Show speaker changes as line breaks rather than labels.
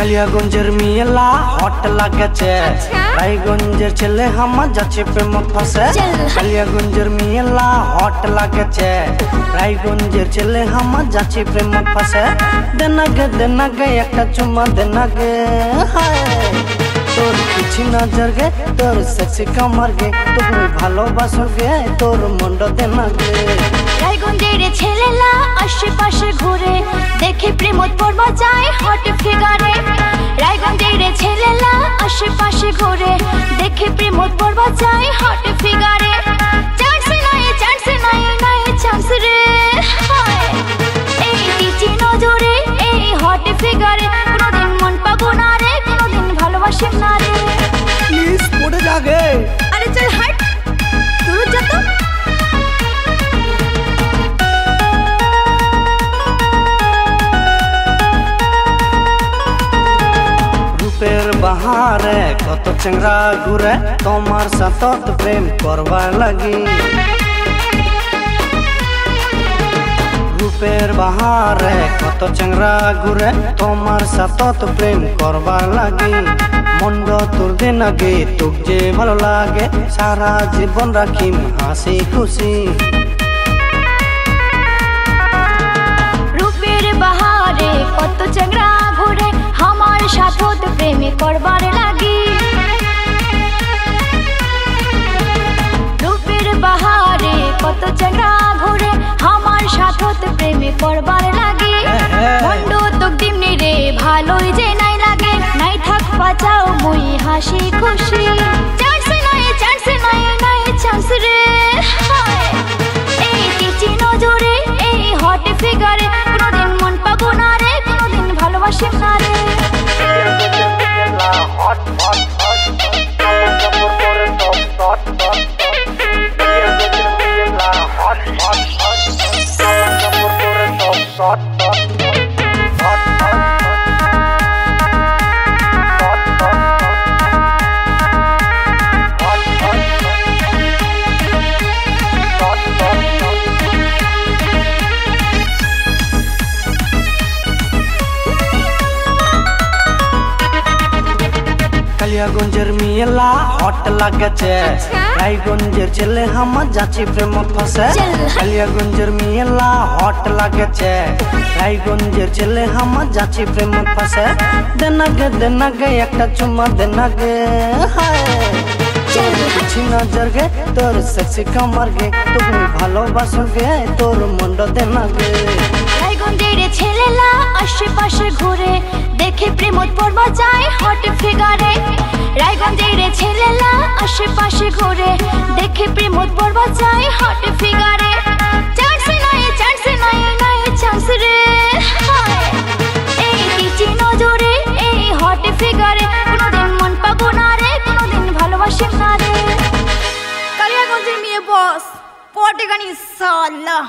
কালিয়াগঞ্জের মেয়েলা hot লাগেছে, রায়গঞ্জের ছেলে আমার যাচ্ছে প্রেমত ফাঁসে। কালিয়াগঞ্জের মেয়েলা হট লাগেছে, রায়গঞ্জের ছেলে আমার যাচ্ছে প্রেমত ফাঁসে। দেনাগে একটা চুম্মা দেনাগে, তোর কিছু নজর গে, তোর সেক্সি কামার গে, তুমি ভালোবাসো গে, তোর মন্ড দেনাগে।
রায়গঞ্জের ছেলেলা আশেপাশে ঘুরে, দেখে প্রেমত পড়বা যায় হট ফিগারে। রায়গঞ্জের ছেলেলা আশেপাশে ঘুরে, দেখে প্রেমত পড়বা যায় হট ফিগারে। চান্স নাই চান্স রে, এই টিচি নজরে, এই হট ফিগারে, কোনোদিন মন পাবো না রে, কোনোদিন ভালোবাসি না রে।
প্লিজ পড়ে যাগে।
আরে চল হাট, দূর যা তো।
রূপের বাহারে কত চেংরা ঘুরে, তোমার সাথত প্রেম করবার লাগি। রূপের বাহারে কত চেংরা ঘুরে, তোমার সাথত প্রেম করবার লাগি। মন্ড তোর দিন আগে তোক যে ভালো লাগে, সারা জীবন রাখিম হাসি খুশি।
রূপের বাহারে কত চেংরা ঘুরে, আমার সাথত প্রেমে করবার লাগি। রূপের বাহারে কত চেংরা ঘুরে, আমার সাথত প্রেমে করবার লাগি। মন্ড তোক দিমনি রে ভালোই যে নাই লাগে, নাই থাক বাঁচাও মুই হাসি খুশি। চান্স নাই চান্স রে, এই টিচি নজরে, এই হট ফিগারে, কোনোদিন মন পাবো না রে, কোনোদিন ভালোবাসি না রে।
কালিয়াগঞ্জের মেয়েলা হট লাগেছে, রায়গঞ্জের ছেলে আমার যাচ্ছে প্রেমত ফাঁসে। কালিয়াগঞ্জের মেয়েলা হট লাগেছে, রায়গঞ্জের ছেলে আমার যাচ্ছে প্রেমত ফাঁসে। দেনাগে একটা চুম্মা দেনাগে, কিছু নজর গে, তোর সেক্সি কামার গে, তুমি ভালোবাসো গে, তোর মন্ড দেনাগে।
রায়গঞ্জের ছেলেলা আশেপাশে ঘুরে, দেখে প্রেমত পড়বা যায় হট ফিগারে। রায়গঞ্জের ছেলেলা আশেপাশে ঘুরে, দেখে প্রেমত পড়বা যায় হট ফিগারে। চান্স নাই চান্স রে, এই টিচি নজরে, এই হট ফিগারে, কোনোদিন মন পাবো না রে, কোনোদিন ভালোবাসি না রে। কালিয়াগঞ্জের মেয়ে বস পটে গানি সাল্লাহ।